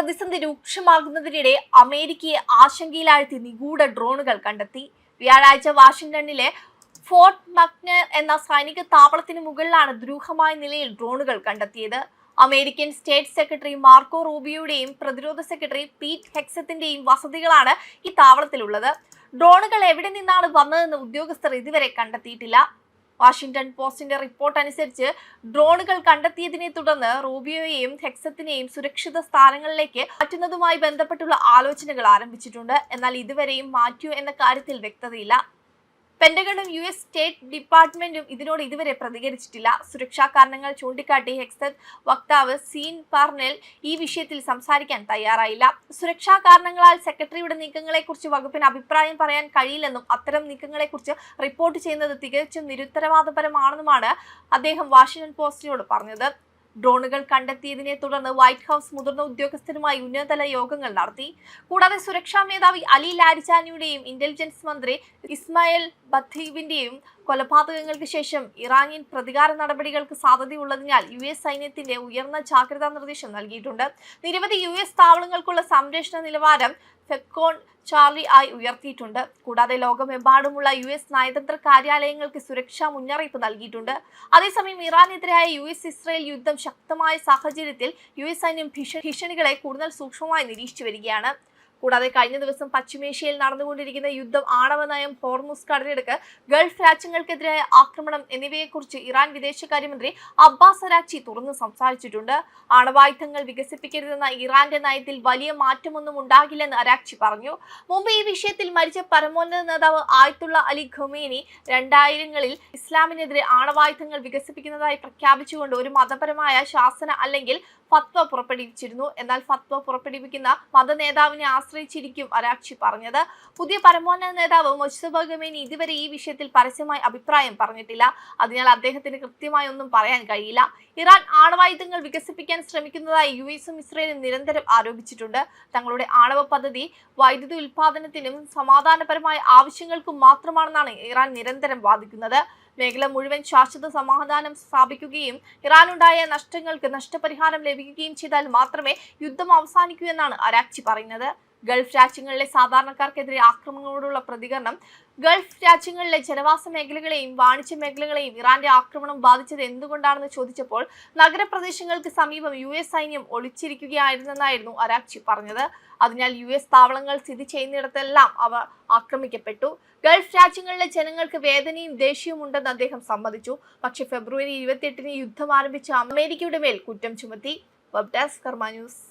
പ്രതിസന്ധി രൂക്ഷമാകുന്നതിനിടെ അമേരിക്കയെ ആശങ്കയിലാഴ്ത്തി നിഗൂഢ ഡ്രോണുകൾ കണ്ടെത്തി. വ്യാഴാഴ്ച വാഷിംഗ്ടണിലെ ഫോർട്ട് മക്നർ എന്ന സൈനിക താവളത്തിന് മുകളിലാണ് ദുരൂഹമായ നിലയിൽ ഡ്രോണുകൾ കണ്ടെത്തിയത്. അമേരിക്കൻ സ്റ്റേറ്റ് സെക്രട്ടറി മാർക്കോ റൂബിയോയുടെയും പ്രതിരോധ സെക്രട്ടറി പീറ്റ് ഹെക്സത്തിന്റെയും വസതികളാണ് ഈ താവളത്തിലുള്ളത്. ഡ്രോണുകൾ എവിടെ നിന്നാണ് വന്നതെന്ന് ഉദ്യോഗസ്ഥർ ഇതുവരെ കണ്ടെത്തിയിട്ടില്ല. വാഷിംഗ്ടൺ പോസ്റ്റിന്റെ റിപ്പോർട്ട് അനുസരിച്ച് ഡ്രോണുകൾ കണ്ടെത്തിയതിനെ തുടർന്ന് റൂബിയോയെയും ഹെക്സത്തിനെയും സുരക്ഷിത സ്ഥാനങ്ങളിലേക്ക് മാറ്റുന്നതുമായി ബന്ധപ്പെട്ടുള്ള ആലോചനകൾ ആരംഭിച്ചിട്ടുണ്ട്. എന്നാൽ ഇതുവരെയും മാറ്റിയോ എന്ന കാര്യത്തിൽ വ്യക്തതയില്ല. പെന്റഗണും US സ്റ്റേറ്റ് ഡിപ്പാർട്ട്മെന്റും ഇതിനോട് ഇതുവരെ പ്രതികരിച്ചിട്ടില്ല. സുരക്ഷാ കാരണങ്ങൾ ചൂണ്ടിക്കാട്ടി ഹെക്സത്ത് വക്താവ് സീൻ പാർനെൽ ഈ വിഷയത്തിൽ സംസാരിക്കാൻ തയ്യാറായില്ല. സുരക്ഷാ കാരണങ്ങളാൽ സെക്രട്ടറിയുടെ നീക്കങ്ങളെക്കുറിച്ച് വകുപ്പിന് അഭിപ്രായം പറയാൻ കഴിയില്ലെന്നും അത്തരം നീക്കങ്ങളെക്കുറിച്ച് റിപ്പോർട്ട് ചെയ്യുന്നത് തികച്ചും നിരുത്തരവാദപരമാണെന്നുമാണ് അദ്ദേഹം വാഷിംഗ്ടൺ പോസ്റ്റിനോട് പറഞ്ഞത്. ഡ്രോണുകൾ കണ്ടെത്തിയതിനെ തുടർന്ന് വൈറ്റ് ഹൗസ് മുതിർന്ന ഉദ്യോഗസ്ഥരുമായി ഉന്നതതല യോഗങ്ങൾ നടത്തി. കൂടാതെ സുരക്ഷാ മേധാവി അലി ലാരിജാനിയുടെയും ഇന്റലിജൻസ് മന്ത്രി ഇസ്മായിൽ ബത്തീബിന്റെയും കൊലപാതകങ്ങൾക്ക് ശേഷം ഇറാനിയൻ പ്രതികാര നടപടികൾക്ക് സാധ്യതയുള്ളതിനാൽ US സൈന്യത്തിന്റെ ഉയർന്ന ജാഗ്രതാ നിർദ്ദേശം നൽകിയിട്ടുണ്ട്. നിരവധി US താവളങ്ങൾക്കുള്ള സംരക്ഷണ നിലവാരം ഫെക്കോൺ ചാർലി ആയി ഉയർത്തിയിട്ടുണ്ട്. കൂടാതെ ലോകമെമ്പാടുമുള്ള US നയതന്ത്ര കാര്യാലയങ്ങൾക്ക് സുരക്ഷാ മുന്നറിയിപ്പ് നൽകിയിട്ടുണ്ട്. അതേസമയം ഇറാനെതിരായ US-ഇസ്രായേൽ യുദ്ധം ശക്തമായ സാഹചര്യത്തിൽ US സൈന്യം ഭീഷണികളെ കൂടുതൽ സൂക്ഷ്മമായി നിരീക്ഷിച്ചു വരികയാണ്. കൂടാതെ കഴിഞ്ഞ ദിവസം പശ്ചിമേഷ്യയിൽ നടന്നുകൊണ്ടിരിക്കുന്ന യുദ്ധം, ആണവ നയം, ഹോർമുസ് കടലിടുക്ക്, ഗൾഫ് രാജ്യങ്ങൾക്കെതിരായ ആക്രമണം എന്നിവയെക്കുറിച്ച് ഇറാൻ വിദേശകാര്യമന്ത്രി അബ്ബാസ് അരാക്ചി തുറന്നു സംസാരിച്ചിട്ടുണ്ട്. ആണവായുധങ്ങൾ വികസിപ്പിക്കരുതെന്ന ഇറാന്റെ നയത്തിൽ വലിയ മാറ്റമൊന്നും ഉണ്ടാകില്ലെന്ന് അരാക്ചി പറഞ്ഞു. മുമ്പ് ഈ വിഷയത്തിൽ മരിച്ച പരമോന്നത നേതാവ് ആയത്തുള്ള അലി ഖമേനി 2000-കളിൽ ഇസ്ലാമിനെതിരെ ആണവായുധങ്ങൾ വികസിപ്പിക്കുന്നതായി പ്രഖ്യാപിച്ചുകൊണ്ട് ഒരു മതപരമായ ശാസന അല്ലെങ്കിൽ ഫത്വ പുറപ്പെടുവിച്ചിരുന്നു. എന്നാൽ ഫത്വ പുറപ്പെടുവിക്കുന്ന മത നേതാവിനെ ആശ്രയിച്ചിരിക്കും അരാക്ചി പറഞ്ഞത്. പുതിയ പരമോന്നത നേതാവ് മുജ്തബ ഖമേനി ഇതുവരെ ഈ വിഷയത്തിൽ പരസ്യമായി അഭിപ്രായം പറഞ്ഞിട്ടില്ല. അതിനാൽ അദ്ദേഹത്തിന് കൃത്യമായി ഒന്നും പറയാൻ കഴിയില്ല. ഇറാൻ ആണവായുധങ്ങൾ വികസിപ്പിക്കാൻ ശ്രമിക്കുന്നതായി US-ഉം ഇസ്രായേലും നിരന്തരം ആരോപിച്ചിട്ടുണ്ട്. തങ്ങളുടെ ആണവ പദ്ധതി വൈദ്യുതി ഉൽപാദനത്തിനും സമാധാനപരമായ ആവശ്യങ്ങൾക്കും മാത്രമാണെന്നാണ് ഇറാൻ നിരന്തരം വാദിക്കുന്നത്. മേഖല മുഴുവൻ ശാശ്വത സമാധാനം സ്ഥാപിക്കുകയും ഇറാനുണ്ടായ നഷ്ടങ്ങൾക്ക് നഷ്ടപരിഹാരം ലഭിക്കുകയും ചെയ്താൽ മാത്രമേ യുദ്ധം അവസാനിക്കൂ എന്നാണ് അരാക്ചി പറയുന്നത്. ഗൾഫ് രാജ്യങ്ങളിലെ സാധാരണക്കാർക്കെതിരെ ആക്രമണങ്ങളോടുള്ള പ്രതികരണം. ഗൾഫ് രാജ്യങ്ങളിലെ ജനവാസ മേഖലകളെയും വാണിജ്യ മേഖലകളെയും ഇറാന്റെ ആക്രമണം ബാധിച്ചത് എന്തുകൊണ്ടാണെന്ന് ചോദിച്ചപ്പോൾ നഗരപ്രദേശങ്ങൾക്ക് സമീപം US സൈന്യം ഒളിച്ചിരിക്കുകയായിരുന്നെന്നായിരുന്നു അരാക്ചി പറഞ്ഞത്. അതിനാൽ US താവളങ്ങൾ സ്ഥിതി ചെയ്യുന്നിടത്തെല്ലാം അവ ആക്രമിക്കപ്പെട്ടു. ഗൾഫ് രാജ്യങ്ങളിലെ ജനങ്ങൾക്ക് വേദനയും ദേഷ്യവും ഉണ്ടെന്ന് അദ്ദേഹം സമ്മതിച്ചു. പക്ഷേ ഫെബ്രുവരി 28-ന് യുദ്ധം ആരംഭിച്ച അമേരിക്കയുടെ മേൽ കുറ്റം ചുമത്തി. വെബ് ഡെസ്ക് കർമ്മ ന്യൂസ്.